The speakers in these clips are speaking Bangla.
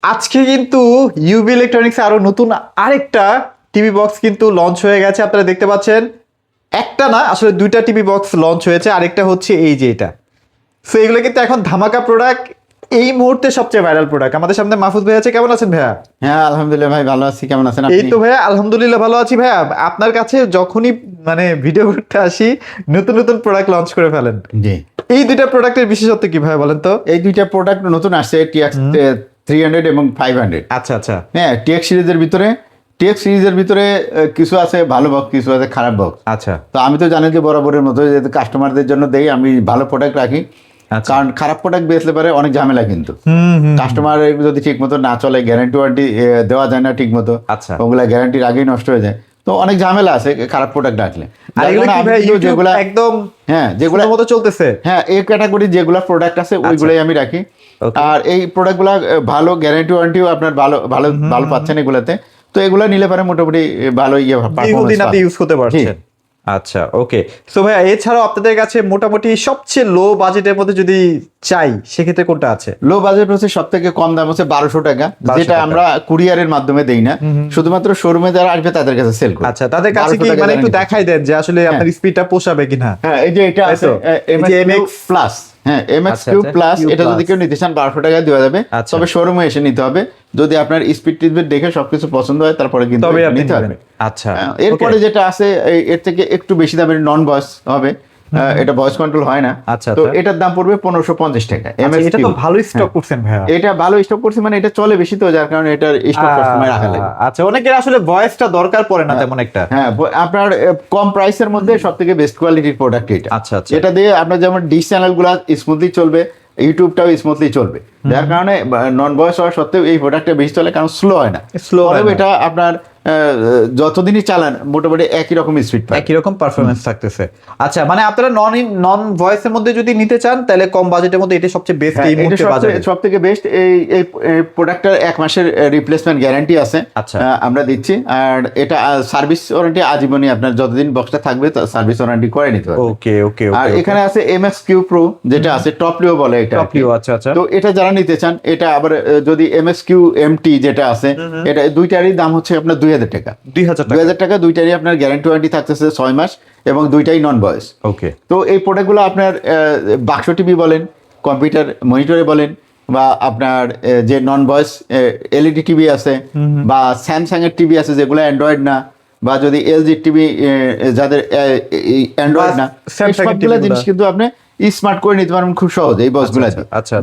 আজকে কিন্তু ইউবি ইলেকট্রনিক্স আরো নতুন আরেকটা টিভি বক্স কিন্তু লঞ্চ হয়ে গেছে। আপনারা দেখতে পাচ্ছেন, একটা না আসলে দুইটা টিভি বক্স লঞ্চ হয়েছে, আরেকটা হচ্ছে এই যে এটা। সো এগুলো কিন্তু এখন ধামাকা প্রোডাক্ট, এই মুহূর্তে সবচেয়ে ভাইরাল প্রোডাক্ট। আমাদের সামনে মাহফুজ ভাই আছে, কেমন আছেন ভাইয়া? হ্যাঁ আলহামদুলিল্লাহ ভাই, ভালো আছি। কেমন আছেন এই আপনি? তো ভাইয়া আলহামদুলিল্লাহ ভালো আছি ভাইয়া। আপনার কাছে যখনই মানে ভিডিও করতে আসি নতুন নতুন প্রোডাক্ট লঞ্চ করে ফেলেন। জি, এই দুইটা প্রোডাক্টের বিশেষত্ব কি ভাইয়া বলেন তো? এই দুইটা প্রোডাক্ট নতুন আসছে, টিএক্স 300 এবং 500। আচ্ছা আচ্ছা হ্যাঁ, টিএক্স সিরিজের ভিতরে কিছু আছে ভালো বক্স, কিছু আছে খারাপ বক্স। আচ্ছা তো আমি তো জানি যে বরাবরের মতো যে কাস্টমারদের জন্য দেই, আমি ভালো প্রোডাক্ট রাখি। আচ্ছা। কারণ খারাপ প্রোডাক্ট বেচলে পারে অনেক ঝামেলা, কিন্তু কাস্টমার যদি ঠিক মতো না চলে, গ্যারান্টি ওয়ারেন্টি দেওয়া যায় না ঠিক মতো, আচ্ছা। ওগুলা গ্যারান্টির আগেই নষ্ট হয়ে যায়। তো অনেক ঝামেলা আছে খারাপ প্রোডাক্ট রাখলে। আর এগুলো কি ভাই যেগুলা একদম হ্যাঁ যেগুলো মতো চলতেছে? হ্যাঁ, এই ক্যাটাগরি যেগুলো প্রোডাক্ট আছে ওইগুলোই আমি রাখি। Okay. আর এই প্রোডাক্টগুলো ভালো গ্যারান্টি ওয়ারেন্টিও আপনার ভালো ভালো ভালো পাচ্ছেন এগুলাতে। তো এগুলো নিলে পারে মোটামুটি ভালো দীর্ঘদিন আপনি ইউজ করতে পারছেন। আচ্ছা ওকে। সো ভাইয়া এছাড়াও আপনাদের কাছে মোটামুটি সবচেয়ে লো বাজেটের মধ্যে যদি চাই সেক্ষেত্রে কোনটা আছে? লো বাজেট হচ্ছে সব থেকে কম দাম হচ্ছে 1200 টাকা, যেটা আমরা কুরিয়ারের মাধ্যমে দেই না, শুধুধুমাত্র শোরুমে যারা আসবে তাদের কাছে সেল করি। আচ্ছা, তাদের কাছে কি মানে একটু দেখাই দেন যে আসলে আপনার স্পিডটা পোষাবে কিনা? হ্যাঁ, এই যে এটা আছে MX প্লাস। হ্যাঁ, MX প্লাস, এটা যদি কেউ নিতে চান 1200 টাকা দেওয়া যাবে। তবে শোরুমে এসে নিতে হবে, যদি আপনার স্পিড টিসপিড দেখে সবকিছু পছন্দ হয় তারপরে কিন্তু নিতে হবে। আচ্ছা, এরপরে যেটা আছে এর থেকে একটু বেশি দামের নন ভয়েস হবে, এটা ভয়েস কন্ট্রোল হয় না। আচ্ছা, তো এটার দাম পড়বে 1550 টাকা। এটা তো ভালো স্টক করছেন ভাইয়া। এটা ভালো স্টক করছে, মানে এটা চলে বেশি, তো যার কারণে এটার স্টক সবসময় রাখা লাগে। আচ্ছা, অনেকের আসলে ভয়েসটা দরকার পড়ে না তেমন একটা। হ্যাঁ, আপনার কম প্রাইসের মধ্যে সবথেকে বেস্ট কোয়ালিটির প্রোডাক্ট এটা। আচ্ছা আচ্ছা। এটা দিয়ে আপনার যেমন ডিশ চ্যানেলগুলো স্মুথলি চলবে, ইউটিউবটাও স্মুথলি চলবে, যার কারণে নন ভয়েস হওয়া সত্ত্বেও এই প্রোডাক্টটা বেশি চলে, কারণ স্লো হয় না। এটা আপনার যতদিনই চালান মোটামুটি একই রকম স্পিড পায়, একই রকম পারফরমেন্স থাকতেছে। আচ্ছা, মানে আপনারা নন ভয়েসের মধ্যে যদি নিতে চান তাহলে কম বাজেটের মধ্যে এটা সবচেয়ে বেস্ট। এই মুহূর্তে বাজারে সবথেকে বেস্ট। এই প্রোডাক্টটার 1 মাসের রিপ্লেসমেন্ট গ্যারান্টি আছে, আমরা দিচ্ছি। আর এটা সার্ভিস ওয়ারেন্টি আজীবনই, আপনার যতদিন বক্সটা থাকবে সার্ভিস ওয়ারেন্টি করে নিতে হবে। ওকে ওকে। আর এখানে আছে MX Q Pro, যেটা আছে টপ লিও বলে এটা। টপ লিও, আচ্ছা আচ্ছা। তো এটা যারা নিতে চান, এটা আবার যদি MX Q MT যেটা আছে, এটা দুইটারই দাম হচ্ছে আপনার 2000 টাকা। 2000 টাকা দুইটারই আপনার গ্যারান্টি ওয়ারেন্টি থাকতেছে 6 মাস, এবং দুইটাই নন ভয়েস। ওকে। তো এই প্রোডাক্টগুলো আপনার বাক্স টিভি বলেন, কম্পিউটার মনিটরে বলেন, বা আপনার যে নন ভয়েস এলইডি টিভি আছে, বা স্যামসাং এর টিভি আছে যেগুলো অ্যান্ড্রয়েড না, বা যদি এলজি টিভি যাদের অ্যান্ড্রয়েড না, সবগুলো জিনিস কিন্তু আপনি স্মার্ট করে নিতে পারবেন খুব সহজে এই বক্সগুলো।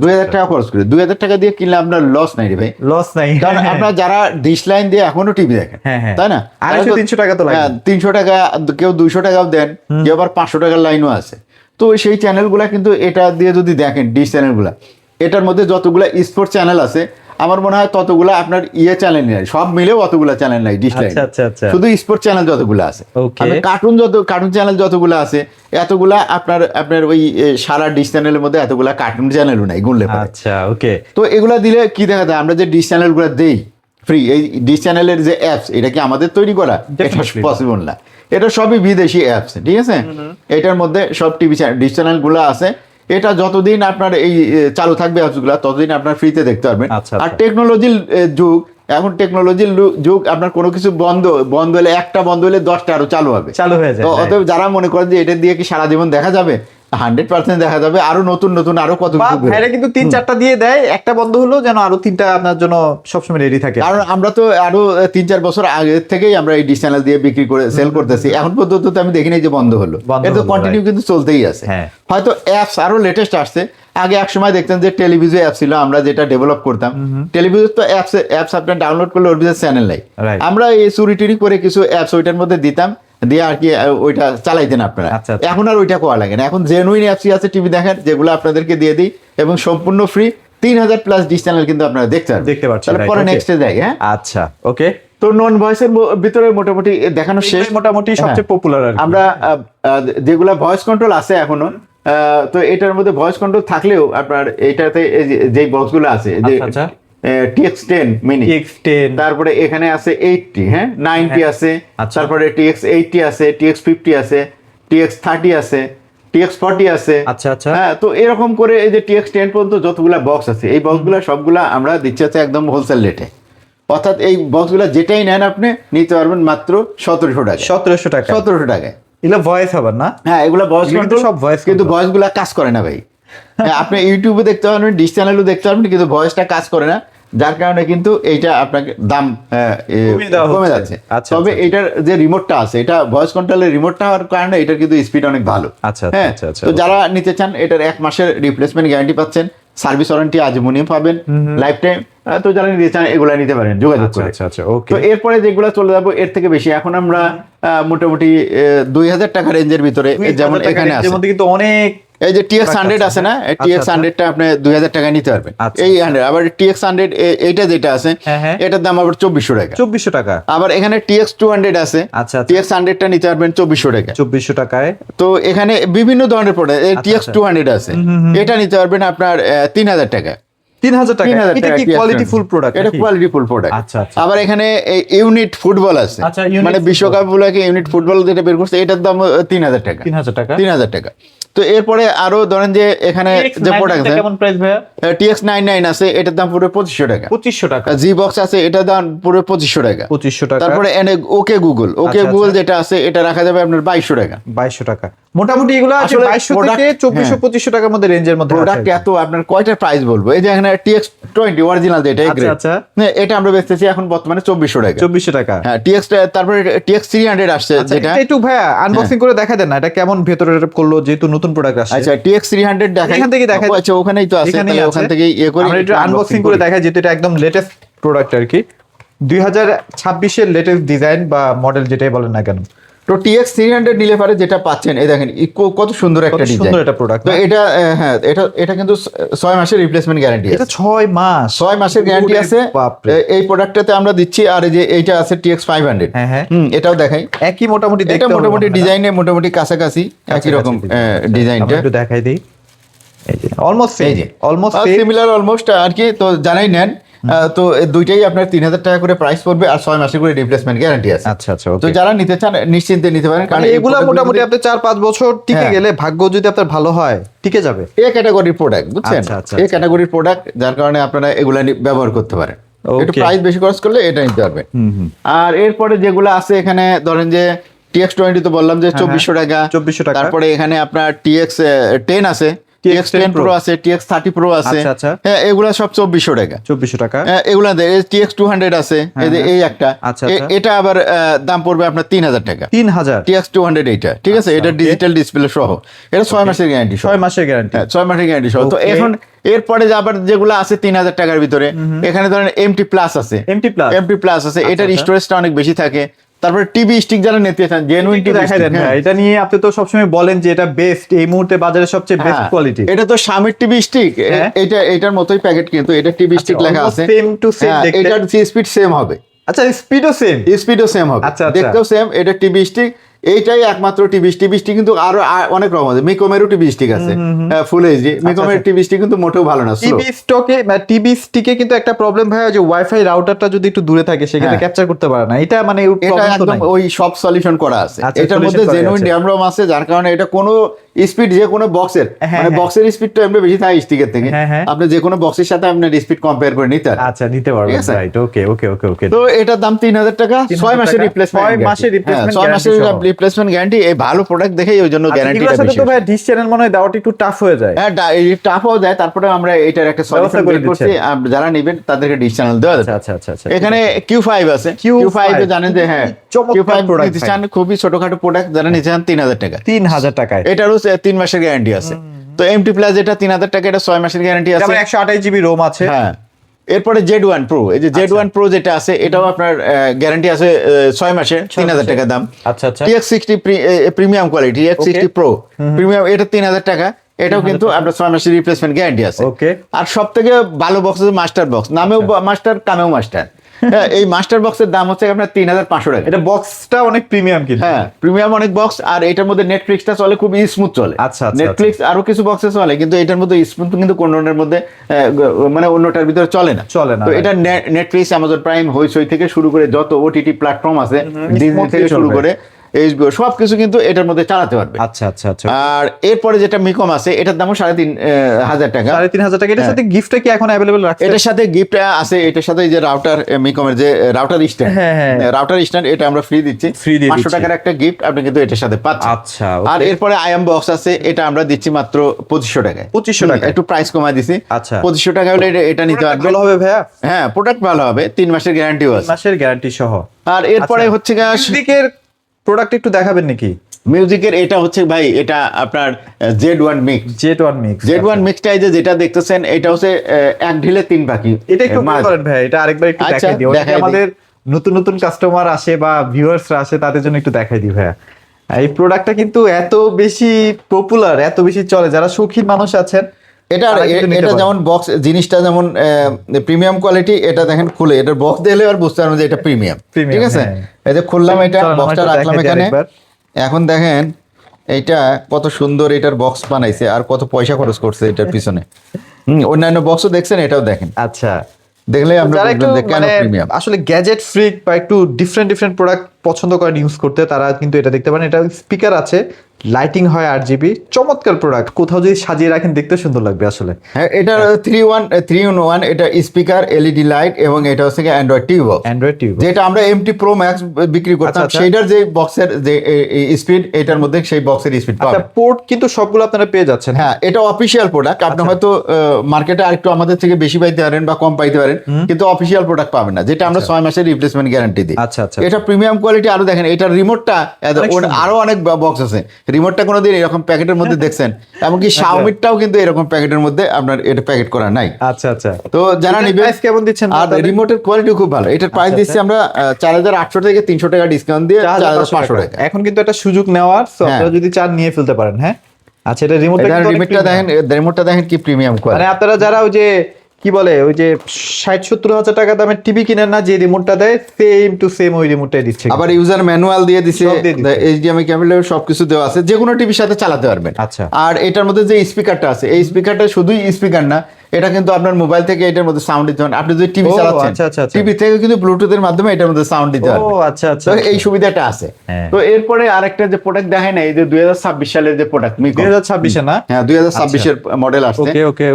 2000 টাকা খরচ করে, 2000 টাকা দিয়ে কিনলে আপনার লস নাই রে ভাই, লস নাই। কারণ আপনার যারা ডিশ লাইন দিয়ে এখনো টিভি দেখেন, তাই না? 200-300 টাকা তো লাগে। 300 টাকা, কেউ 200 টাকাও দেন, কেউ আবার 500 টাকার লাইনও আছে। তো সেই চ্যানেলগুলা কিন্তু এটা দিয়ে যদি দেখেন, ডিশ চ্যানেলগুলা, এটার মধ্যে যতগুলা স্পোর্টস চ্যানেল আছে আমার মনে হয় ততগুলা আপনার চ্যানেল নাই, সব মিলেও অতগুলা চ্যানেল নাই ডিশ লাইন। শুধু স্পোর্টস চ্যানেল যতগুলো আছে, কার্টুন চ্যানেল যতগুলো আছে, এতগুলা আপনার ওই সারা ডিশ চ্যানেলের মধ্যে এতগুলা কার্টুন চ্যানেলও নাই গুনলে পারে। আচ্ছা ওকে। তো এগুলা দিলে কি দেখা যায়, আমরা যে ডিশ চ্যানেলগুলো দেই ফ্রি, এই ডিশ চ্যানেলের যে অ্যাপস, এটা কি আমাদের তৈরি করা? এটা পসিবল না, এটা সবই বিদেশি অ্যাপস, ঠিক আছে? এটার মধ্যে সব টিভি চ্যানেল ডিশ চ্যানেলগুলো আছে। এটা যতদিন আপনার এই চালু থাকবে অ্যাপসগুলো, ততদিন আপনার ফ্রিতে দেখতে পারবেন। আর টেকনোলজির যুগ, এখন টেকনোলজির যুগ, আপনার কোনো কিছু বন্ধ হলে, একটা বন্ধ হলে 10টা আরো চালু হয়ে যায়। তো অতএব যারা মনে করেন যে এটা দিয়ে কি সারা জীবন দেখা যাবে, 100% দেখা যাবে। আরো নতুন আরো কত ভাইরা কিন্তু 3-4টা দিয়ে দেয়, একটা বন্ধ হলো যেন আরো 3টা আপনার জন্য সবসময় রেডি থাকে। কারণ আমরা তো আরো 3-4 বছর আগে থেকেই আমরা এই ডিশ চ্যানেল দিয়ে বিক্রি করে সেল করতেছি, এখন পর্যন্ত তো আমি দেখিনি যে বন্ধ হলো। এটা তো কন্টিনিউ কিন্তু চলতেই আছে। হয়তো অ্যাপস আরো লেটেস্ট আসছে, আগে এক সময় দেখতেন যে টেলিভিশন অ্যাপ ছিল, আমরা যেটা ডেভেলপ করতাম। টেলিভিশন তো অ্যাপস আপনার ডাউনলোড করলে ওর ভিতরে চ্যানেল নাই, আমরা এই চুরি করে কিছু অ্যাপস ওইটার মধ্যে দিতাম, দিয়ে আর কি ওইটা চালাইতেন আপনারা। এখন আর ওইটা করা লাগে না, এখন জেনুইন অ্যাপসই আছে টিভি দেখার, যেগুলো আপনাদেরকে দিয়ে দিই, এবং সম্পূর্ণ ফ্রি। 3000 প্লাস ডিশ চ্যানেল কিন্তু আপনারা দেখতে পাচ্ছেন। পরে নেক্সটে যাই। হ্যাঁ আচ্ছা ওকে। তো নন ভয়েসের ভিতরে মোটামুটি দেখানো শেষ, মোটামুটি সবচেয়ে পপুলার। আমরা যেগুলা ভয়েস কন্ট্রোল আছে এখনো, তো এটার মধ্যে ভয়েস কন্ট্রোল থাকলেও আপনার এটাতে যে বক্সগুলো আছে, যে TX10 মিনি, তারপরে এখানে আছে 80, হ্যাঁ 90 আছে, তারপরে TX80 আছে, TX50 আছে, TX30 আছে, TX40 আছে। আচ্ছা আচ্ছা। হ্যাঁ, তো এরকম করে এই যে TX10 পর্যন্ত যতগুলা বক্স আছে, এই বক্সগুলো সবগুলা আমরা দিচ্ছি হচ্ছে একদম হোলসেল রেটে। অর্থাৎ এই বক্সগুলো যেটাই নেন আপনি নিতে পারবেন মাত্র 1700 টাকা। 1700 টাকা। 1700 টাকায়। এগুলো ভয়েস হবে না? হ্যাঁ, এগুলো ভয়েস কন্ট্রোল, সব ভয়েস, কিন্তু ভয়েসগুলো কাজ করে না ভাই। হ্যাঁ, আপনি ইউটিউবে দেখতে পারবেন, ডিশ চ্যানেলেও দেখতে পারবেন, কিন্তু ভয়েসটা কাজ করে না, যার কারণে কিন্তু এইটা আপনাকে দাম কমে যাচ্ছে। তবে এটার যে রিমোটটা আছে, এটা ভয়েস কন্ট্রোলের রিমোটটা হওয়ার কারণে এটার কিন্তু স্পিড অনেক ভালো। আচ্ছা হ্যাঁ, আচ্ছা আচ্ছা। তো যারা নিতে চান এটার 1 মাসের রিপ্লেসমেন্ট গ্যারান্টি পাচ্ছেন, সার্ভিস ওয়ারেন্টি আজীবনীয় পাবেন, লাইফ টাইম। তো যারা নিতে চান এগুলা নিতে পারেন যোগাযোগ করে। আচ্ছা আচ্ছা, ওকে। তো এরপরে যেগুলো চলে যাবো এর থেকে বেশি, এখন আমরা মোটামুটি 2000 টাকা রেঞ্জের ভিতরে, যেমন এখানে আছে কিন্তু অনেক, এই যে TX100 আছে না, TX100টা আপনি 2000 টাকা নিতে পারবেন। এই 100 আবার TX100 এইটা যেটা আছে এটার দাম আবার 2400 টাকা। 2400 টাকা। আবার এখানে TX200 আছে, আচ্ছা TX100টা নিতে পারবেন 2400 টাকা। 2400 টাকায়। তো এখানে বিভিন্ন ধরনের প্রোডাক্ট, TX200 আছে, এটা নিতে পারবেন আপনার 3000 টাকা। 3000 টাকা। এটা কি কোয়ালিটি ফুল প্রোডাক্ট? এটা কোয়ালিটি ফুল প্রোডাক্ট। আচ্ছা আচ্ছা। আবার এখানে ইউনিট ফুটবল আছে, মানে বিশ্বকাপ গুলোকে ইউনিট ফুটবল যেটা বের করছে, এটার দাম 3000 টাকা। 3000 টাকা। 3000 টাকা। তো এরপরে আরো ধরেন যে এখানে যে প্রোডাক্ট আছে, কেমন প্রাইস ভাইয়া? TX99 আছে, এটার দাম পুরো 2500 টাকা। 2500 টাকা। জি বক্স আছে, এটার দাম পুরো 2500 টাকা। 2500 টাকা। তারপরে ওকে গুগল যেটা আছে, এটা রাখা যাবে আপনার 2200 টাকা। 2200 টাকা। মোটামুটি এগুলো আছে 2200 থেকে 2400-2500 টাকার মধ্যে, রেঞ্জের মধ্যে প্রোডাক্ট। এত আপনার কয়টা প্রাইস বলবো? এই যে এখানে TX20 অরিজিনাল যেটা, আচ্ছা, এটা আমরা বেচতেছি এখন বর্তমানে 2400 টাকা। 2400 টাকা। হ্যাঁ, তারপরে TX300 আসছে, যেটা একটু ভাইয়া আনবক্সিং করে দেখা দেন না, এটা কেমন ভেতরে করলো, যেহেতু নতুন প্রোডাক্ট আসছে। আচ্ছা, TX300 দেখাই, এখান থেকে দেখাই। আচ্ছা, ওখানেই তো আছে, তাহলে ওখান থেকেই করি, আমরা একটু আনবক্সিং করে দেখাই, যেহেতু এটা একদম লেটেস্ট প্রোডাক্ট আর কি, 2026 এর লেটেস্ট ডিজাইন বা মডেল যেটাই বলেন না কেন। তো TX300 নিলে পারে যেটা পাচ্ছেন, এই দেখেন কত সুন্দর একটা ডিজাইন, সুন্দর একটা প্রোডাক্ট। তো এটা হ্যাঁ, এটা কিন্তু 6 মাসের রিপ্লেসমেন্ট গ্যারান্টি আছে। এটা 6 মাস, 6 মাসের গ্যারান্টি আছে এই প্রোডাক্টটাতে আমরা দিচ্ছি। আর এই যে এইটা আছে TX500, হ্যাঁ হ্যাঁ, এটাও দেখাই, একই মোটামুটি দেখতে, এটা মোটামুটি ডিজাইনে মোটামুটি কাছাকাছি একই রকম ডিজাইনটা। একটু দেখাই দেই, এই যে অলমোস্ট সিমিলার অলমোস্ট আর কি। তো জানাই নেন, তো দুইটাই আপনার 3000 টাকা করে প্রাইস পড়বে, আর 6 মাসের করে রিপ্লেসমেন্ট গ্যারান্টি আছে। আচ্ছা আচ্ছা, তো যারা নিতে চান নিশ্চিন্তে নিতে পারেন, কারণ এগুলা মোটামুটি আপনি 4-5 বছর টিকে গেলে, ভাগ্য যদি আপনার ভালো হয়, টিকে যাবে। এই ক্যাটাগরির প্রোডাক্ট, বুঝছেন, এই ক্যাটাগরির প্রোডাক্ট, যার কারণে আপনারা এগুলা ব্যবহার করতে পারেন। একটু প্রাইস বেশি খরচ করলে এটা নিতে পারবেন। আর এরপরে যেগুলো আছে এখানে, ধরেন যে TX20 তো বললাম যে 2400 টাকা। 2400 টাকা। তারপরে এখানে আপনার TX10 আছে, TX10 Pro আছে, TX30 Pro আছে, হ্যাঁ, এগুলা সব 2400 টাকা। 2400 টাকা। এগুলা TX200 আছে, এই একটা, এটা আবার দাম পড়বে আপনার 3000 টাকা। 3000 TX200 এইটা, ঠিক আছে, এটা ডিজিটাল ডিসপ্লে সহ, এটা 6 মাসের গ্যারান্টি। 6 মাসের গ্যারান্টি। হ্যাঁ, 6 মাসের গ্যারান্টি সহ। তো এখন এরপরে আবার যেগুলো আছে 3000 টাকার ভিতরে, এখানে ধরেন MT প্লাস আছে, MT প্লাস আছে, এটার স্টোরেজটা অনেক বেশি থাকে। তারপরে টিভি স্টিক যারা নিতে চান, জেনুইন টিভি দেখাই দেন। এটা নিয়ে আপনি তো সবসময় বলেন যে এটা বেস্ট, এই মুহূর্তে বাজারে সবচেয়ে বেস্ট কোয়ালিটি। এটা তো শামির টিভি স্টিক, এটার মতোই প্যাকেট, কিন্তু এটা টিভি স্টিক লেখা আছে, সেম টু সেম দেখতে। এটার স্পিড সেম হবে। আচ্ছা, স্পিডও সেম হবে, দেখতেও সেম। এটা টিভি স্টিক, এইটাই একমাত্র টিভি স্টিক, কিন্তু আরো অনেক রকম আছে। মিকোমেরও টিভি স্টিক আছে ফুল এইচডি, মিকোমের টিভি স্টিক কিন্তু মোটেও ভালো না। টিভি স্টিকে কিন্তু একটা প্রবলেম ভাই, যে ওয়াইফাই রাউটারটা যদি একটু দূরে থাকে, সেক্ষেত্রে ক্যাপচার করতে পারে না। এটা মানে এটা একদম ওই সব সলিউশন করা আছে, এটার মধ্যে জেনুইন ড্যামরম আছে, যার কারণে এটা কোনো স্পিড, যে কোনো বক্সের, মানে বক্সের স্পিডটা এমনি বেশি থাকে স্টিকের থেকে, আপনি যে কোনো বক্সের সাথে আপনার স্পিড কম্পেয়ার করে নিতে পারেন। আচ্ছা, নিতে পারবেন, রাইট। ওকে ওকে ওকে ওকে। তো এটার দাম 3000 টাকা, 6 মাসের রিপ্লেসমেন্ট, 6 মাসের রিপ্লেসমেন্ট, 6 মাসের রিপ্লেসমেন্ট গ্যারান্টি। এই ভালো প্রোডাক্ট দেখেই ওই জন্য গ্যারান্টিটা বেশি। এগুলোর সাথে তো ভাই ডিশ চ্যানেল মনে হয় দাওয়াটা একটু টাফ হয়ে যায়। হ্যাঁ, টাফও যায়, তারপরে আমরা এটার একটা সলিউশন বের করছি, যারা নেবেন তাদেরকে ডিশ চ্যানেল দেওয়া যাবে। আচ্ছা আচ্ছা আচ্ছা। এখানে Q5 আছে, Q5 জানেন যে, হ্যাঁ, Q5 নিতে চান, খুবই ছোটখাটো প্রোডাক্ট, যারা নিতে চান 3000 টাকা। 3000 টাকায় এটারও 3 মাসের গ্যারান্টি আছে। তো MT প্লাস এটা 3000 টাকা, এটা 6 মাসের গ্যারান্টি আছে, 128 জিবি রোম আছে। হ্যাঁ, এরপরে Z1 Pro, এই যে Z1 Pro যেটা আছে, এটাও আপনার গ্যারান্টি আছে 6 মাসের, 3000 টাকা দাম। আচ্ছা আচ্ছা। TX60 premium quality, TX60 Pro premium, এটা 3000 টাকা, এটাও কিন্তু আপনার 6 মাসের রিপ্লেসমেন্ট গ্যারান্টি আছে। আর সবথেকে ভালো বক্স হচ্ছে মাস্টার বক্স, নামেও মাস্টার, কামেও মাস্টার। হ্যাঁ, এই মাস্টার বক্সের দাম হচ্ছে আপনার 3500 টাকা। এটা বক্সটা অনেক প্রিমিয়াম, কিন্তু হ্যাঁ, প্রিমিয়াম অনেক বক্স। আর এটার মধ্যে নেটফ্লিক্সটা চলে খুব স্মুথ চলে। আচ্ছা, নেটফ্লিক্স আরো কিছু বক্সে চলে, কিন্তু এটার মধ্যে স্মুথ কিন্তু কোনটার মধ্যে মানে অন্যটার ভিতরে চলে না। তো এটা নেটফ্লিক্স, অ্যামাজন প্রাইম, হইচই থেকে শুরু করে যত OTT প্ল্যাটফর্ম আছে, ডিজনি থেকে শুরু করে এইচবিও সবকিছু কিন্তু এটার মধ্যে চালাতে পারবে। আচ্ছা আচ্ছা আচ্ছা। আর এরপরে যেটা মিকম আছে এটার দামও 3,500 টাকা। 3,500 টাকা। এটার সাথে গিফটটা কি এখন অ্যাভেলেবল রাখছে? এটার সাথে গিফট আছে, এটার সাথে এই যে রাউটার, মিকমের যে রাউটার স্ট্যান্ড, রাউটার স্ট্যান্ড এটা আমরা ফ্রি দিচ্ছি, 500 টাকার একটা গিফট আপনি কিন্তু এটার সাথে পাচ্ছেন। আচ্ছা। আর এরপরে আইএম বক্স আছে, এটা আমরা দিচ্ছি মাত্র 2500 টাকায়। 2500 টাকা একটু প্রাইস কমায় দিছি। আচ্ছা, 2500 টাকা হলে এটা নিতে পারবেন। ভালো হবে ভাইয়া? হ্যাঁ, প্রোডাক্ট ভালো হবে, 3 মাসের গ্যারান্টিও আছে। 3 মাসের গ্যারান্টি সহ। আর এরপরে হচ্ছে মিউজিকের প্রোডাক্ট একটু দেখাবেন নাকি? মিউজিকের এটা হচ্ছে ভাই, এটা আপনার Z1 মিক্স। Z1 মিক্সটা এই যে যেটা দেখতেছেন এটা হচ্ছে এক ঢিলে 3 পাখি। এটা একটু করেন ভাই, এটা আরেকবার একটু দেখাই দিও। আমাদের নতুন নতুন কাস্টমার আসে বা ভিউয়ার্সরা আসে তাদের জন্য একটু দেখাই দিই ভাইয়া। এই প্রোডাক্টটা কিন্তু এত বেশি পপুলার, এত বেশি চলে, যারা শৌখিন মানুষ আছেন এটা যেমন বক্স জিনিসটা যেমন প্রিমিয়াম কোয়ালিটি। এটা দেখেন খুলে, এটার বক্স দিলে আর বুঝতে পারবেন যে এটা প্রিমিয়াম, ঠিক আছে? এই যে খুললাম, এটা বক্সটা রাখলাম এখানে। এখন দেখেন এইটা কত সুন্দর, এটার বক্স বানাইছে আর কত পয়সা খরচ করছে এটার পিছনে। অন্যান্য বক্সও দেখছেন, এটাও দেখেন। আচ্ছা, দেখলে আমরা বুঝবেন যে কেন প্রিমিয়াম। আসলে গ্যাজেট ফ্রিক বা একটু ডিফারেন্ট প্রোডাক্ট পছন্দ করেন ইউজ করতে, তারা কিন্তু এটা দেখতে পারেন। এটা স্পিকার আছে, লাইটিং হয় 8GB, চমৎকার প্রোডাক্ট। কোথাও যদি সাজিয়ে রাখেন দেখতে সুন্দর লাগবে আসলে। হ্যাঁ, এটা 3-in-1, এটা স্পিকার, এলইডি লাইট এবং এটা হচ্ছে অ্যান্ড্রয়েড টিভি বক্স। যেটা আমরা MT Pro Max বিক্রি করতাম, সেটার যে বক্সের যে স্পিড, এটার মধ্যে সেই বক্সের স্পিড পাবেন। পোর্ট কিন্তু সবগুলো আপনারা পেয়ে যাচ্ছেন। হ্যাঁ, এটা অফিশিয়াল প্রোডাক্ট। আপনি হয়তো মার্কেটে আরেকটু আমাদের থেকে বেশি পাইতে পারেন বা কম পাইতে পারেন, কিন্তু অফিশিয়াল প্রোডাক্ট পাবেন না, যেটা আমরা 6 মাসের রিপ্লেসমেন্ট গ্যারান্টি দিই। আচ্ছা আচ্ছা। এটা প্রিমিয়াম কোয়ালিটি। আরো দেখেন এটার রিমোটটা, আরো অনেক বক্স আছে। রিমোটটা কোনোদিন এরকম প্যাকেটের মধ্যে দেখছেন? এমনকি Xiaomi-টাও কিন্তু এরকম প্যাকেটের মধ্যে আপনার এটা প্যাকেট করা নাই। আচ্ছা আচ্ছা। তো যারা নিবে, প্রাইস কেমন দিচ্ছেন? আর রিমোটের কোয়ালিটি খুব ভালো। এটার প্রাইস দিচ্ছি আমরা 4,800 থেকে 300 টাকা ডিসকাউন্ট দিয়ে 4,500 টাকা। এখন কিন্তু একটা সুযোগ নেওয়ার, আপনারা যদি চান নিয়ে ফেলতে পারেন। হ্যাঁ, আচ্ছা। এটা রিমোটটা দেখেন, রিমোটটা দেখেন কি প্রিমিয়াম কোয়ালিটি। মানে আপনারা যারা ওই যে কি বলে, ওই যে 60-70 হাজার টাকা দামের টিভি কিনেন না, যে রিমোটটা দেয় সেম টু সেম ওই রিমোটটাই দিচ্ছে। আবার ইউজার ম্যানুয়াল দিয়ে দিচ্ছে, HDMI কেবল সবকিছু দেওয়া আছে, যে কোনো টিভির সাথে চালাতে পারবেন। আচ্ছা। আর এটার মধ্যে যে স্পিকারটা আছে, এই স্পিকারটা শুধুই স্পিকার না, এটা কিন্তু আপনার মোবাইল থেকে এটার মধ্যে সাউন্ড দিতে পারেন। আপনি যদি টিভি চালাচ্ছেন, টিভি থেকে কিন্তু ব্লুটুথের মাধ্যমে এটার মধ্যে সাউন্ড দিতে পারবেন। আচ্ছা আচ্ছা, এই সুবিধাটা আছে। তো এরপরে আরেকটা যে প্রোডাক্ট দেখায় না, এই যে 2026 সালের যে প্রোডাক্ট, 2026 না? হ্যাঁ, 2026 এর মডেল আসছে।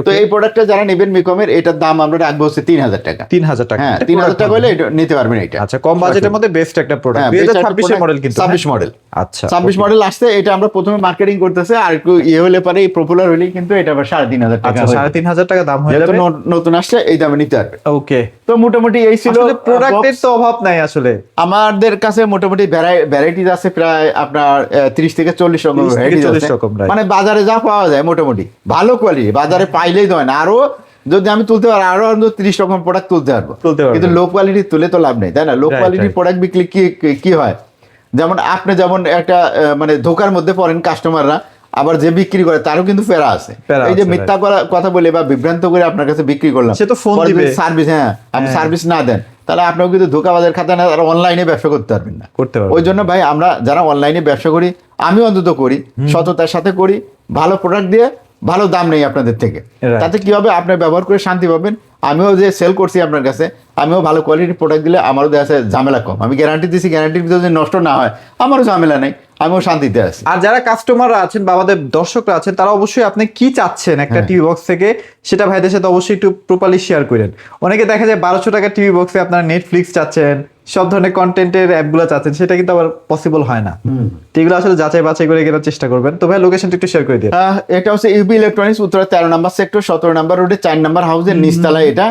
তো এই প্রোডাক্টটা যারা নেবেন মিকমের, এটার দাম আমরা রাখবো হচ্ছে 3,000 টাকা। 3,000 টাকা। হ্যাঁ, 3,000 টাকা হলে এটা নিতে পারবেন। এটা আচ্ছা, কম বাজেটের মধ্যে বেস্ট একটা প্রোডাক্ট। 2026 এর মডেল, কিন্তু 26 মডেল। আচ্ছা, 26 মডেল আসছে। এটা আমরা প্রথমে মার্কেটিং করতেছে, আর একটু হলে পরে পপুলার হলেই কিন্তু এটা আবার 3,500 টাকা। 3,500 টাকা দাম হয়ে যাবে। নতুন আসছে, এই দামে নিতে পারবে। ওকে। তো মোটামুটি এই ছিল। প্রোডাক্টের তো অভাব নাই আসলে আমাদের কাছে। মোটামুটি ভ্যারাইটিজ আছে প্রায় আপনার 30 থেকে 40 রকম ভ্যারাইটিজ আছে। মানে বাজারে যা পাওয়া যায় মোটামুটি ভালো কোয়ালিটি, বাজারে পাইলেই হয় না। আরো যদি আমি তুলতে পারি, আরো 30 রকম প্রোডাক্ট তুলতে পারবো, কিন্তু লো কোয়ালিটি তুলে তো লাভ নেই, তাই না? লো কোয়ালিটি প্রোডাক্ট বিক্রি কি হয়, যেমন আপনি যেমন একটা মানে ধোকার মধ্যে পড়েন কাস্টমাররা, আবার যে বিক্রি করে তারও কিন্তু ফেরা আছে। এই যে মিথ্যা কথা বলে বা বিভ্রান্ত করে আপনার কাছে বিক্রি করলাম, সে তো ফোন দিবে সার্ভিস। হ্যাঁ, আপনি সার্ভিস না দেন তাহলে আপনাও কিন্তু ধোকাবাজের খাতা না, আর অনলাইনে ব্যবসা করতে পারবেন না। ওই জন্য ভাই, আমরা যারা অনলাইনে ব্যবসা করি, আমি অন্তত করি, সততার সাথে করি, ভালো প্রোডাক্ট দিয়ে ভালো দাম নেই আপনাদের থেকে। তাতে কি হবে, আপনি ব্যবহার করে শান্তি পাবেন। আমিও যে সেল করছি আপনার কাছে, আমিও ভালো কোয়ালিটির প্রোডাক্ট দিলে আমারও দেখা যাচ্ছে ঝামেলা কম। আমি গ্যারান্টি দিচ্ছি, গ্যারান্টির ভিতরে যদি নষ্ট না হয় আমারও ঝামেলা নেই, আমিও শান্তিতে আছি। আর যারা কাস্টমাররা আছেন বা আমাদের দর্শকরা আছেন, তারা অবশ্যই আপনি কি চাচ্ছেন একটা টিভি বক্স থেকে, সেটা ভাইদের সাথে অবশ্যই একটু প্রপারলি শেয়ার করেন। অনেকে দেখা যায় 1200 টাকা টিভি বক্সে আপনারা নেটফ্লিক্স চাচ্ছেন, সব ধরনের কন্টেন্টের অ্যাপগুলো চাচ্ছেন, সেটা কিন্তু আবার পসিবল হয় না। এগুলো আসলে যাচাই বাছাই করে কেনার চেষ্টা করবেন। তো ভাই, লোকেশনটা একটু শেয়ার করে দিন। এটা হচ্ছে ইউবি ইলেকট্রনিক্স, উত্তরা 13 নম্বর সেক্টর, 17 নম্বর রোডে 4 নম্বর হাউসের নিচতলায় এটা।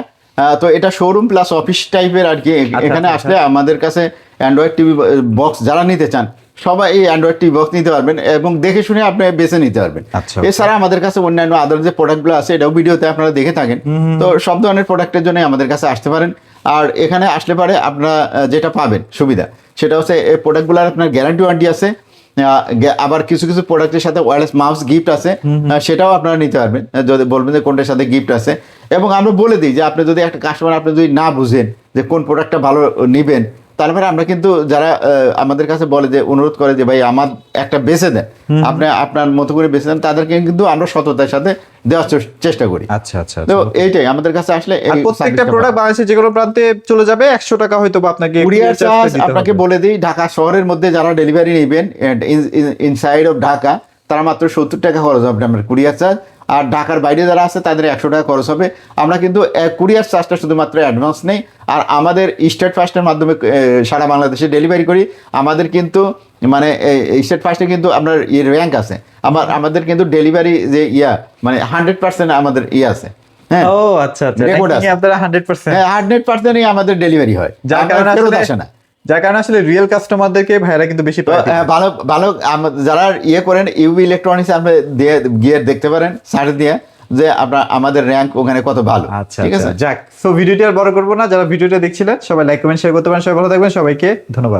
তো এটা শোরুম প্লাস অফিস টাইপের আর কি। এখানে আসলে আমাদের কাছে অ্যান্ড্রয়েড টিভি বক্স যারা নিতে চান, সবাই এই অ্যান্ড্রয়েড টিভি বক্স নিতে পারবেন এবং দেখে শুনে আপনি বেছে নিতে পারবেন। এছাড়া আমাদের কাছে অন্যান্য আদার যে প্রোডাক্টগুলো আছে, এটাও ভিডিওতে আপনারা দেখে থাকেন। তো সব ধরনের প্রোডাক্টের জন্য আমাদের কাছে আসতে পারেন। আর এখানে আসলে পারে আপনারা যেটা পাবেন সুবিধা, সেটা হচ্ছে এই প্রোডাক্টগুলোর আপনার গ্যারান্টি ওয়ারেন্টি আছে। আবার কিছু কিছু প্রোডাক্টের সাথে ওয়্যারলেস মাউস গিফট আছে, সেটাও আপনারা নিতে পারবেন যদি বলবেন যে কোনটার সাথে গিফট আছে। এবং আমরা বলে দিই যে আপনি যদি একটা কাস্টমার, আপনি যদি না বুঝেন যে কোন প্রোডাক্টটা ভালো নেবেন, তারপরে আমরা কিন্তু যারা আমাদের কাছে বলে যে অনুরোধ করে যে ভাই আমার একটা বেছে দেন, আপনি আপনার মতো করে বেছে দেন, তাদেরকে কিন্তু আমরা সততার সাথে দেওয়ার চেষ্টা করি। আচ্ছা আচ্ছা, তো এইটাই আমাদের কাছে আসলে আর প্রত্যেকটা প্রোডাক্ট বাংলাদেশের যে কোনো প্রান্তে চলে যাবে, 100 টাকা হয়তো বা আপনাকে কুরিয়ার চার্জ আপনাকে বলে দিই, ঢাকা শহরের মধ্যে যারা ডেলিভারি নেবেন ইনসাইড অফ ঢাকা, তারা মাত্র 70 টাকা খরচ হবে আমার কুরিয়ার চার্জ। আর ঢাকার বাইরে যারা আছে তাদের 100 টাকা খরচ হবে। আমরা কিন্তু কুরিয়ার চার্জটা শুধুমাত্র অ্যাডভান্স নেই, আর আমাদের স্টেট ফার্স্টের মাধ্যমে সারা বাংলাদেশে ডেলিভারি করি। আমাদের কিন্তু মানে স্টেট ফার্স্টে কিন্তু আপনার র্যাঙ্ক আছে, আমাদের কিন্তু ডেলিভারি যে মানে 100% আমাদের আছে। হ্যাঁ, ও আচ্ছা আচ্ছা, রেকর্ড আছে আপনারা 100%। হ্যাঁ, 100%ই আমাদের ডেলিভারি হয়, যার কারণে ফেরত আসলে আসে না। যার কারণে আসলে রিয়েল কাস্টমারদেরকে ভাইরা কিন্তু বেশি তো, ভালো ভালো যারা করেন ইউবি ইলেকট্রনিক্স, আপনি গিয়ে দেখতে পারেন সার্চ দিয়ে যে আপনার আমাদের র্যাঙ্ক ওখানে কত ভালো। আচ্ছা ঠিক আছে, যাক, সো ভিডিওটি আর বড় করবো না, যারা ভিডিওটা দেখছিলেন সবাই লাইক কমেন্ট শেয়ার করতে পারেন। সবাই ভালো থাকবেন, সবাইকে ধন্যবাদ।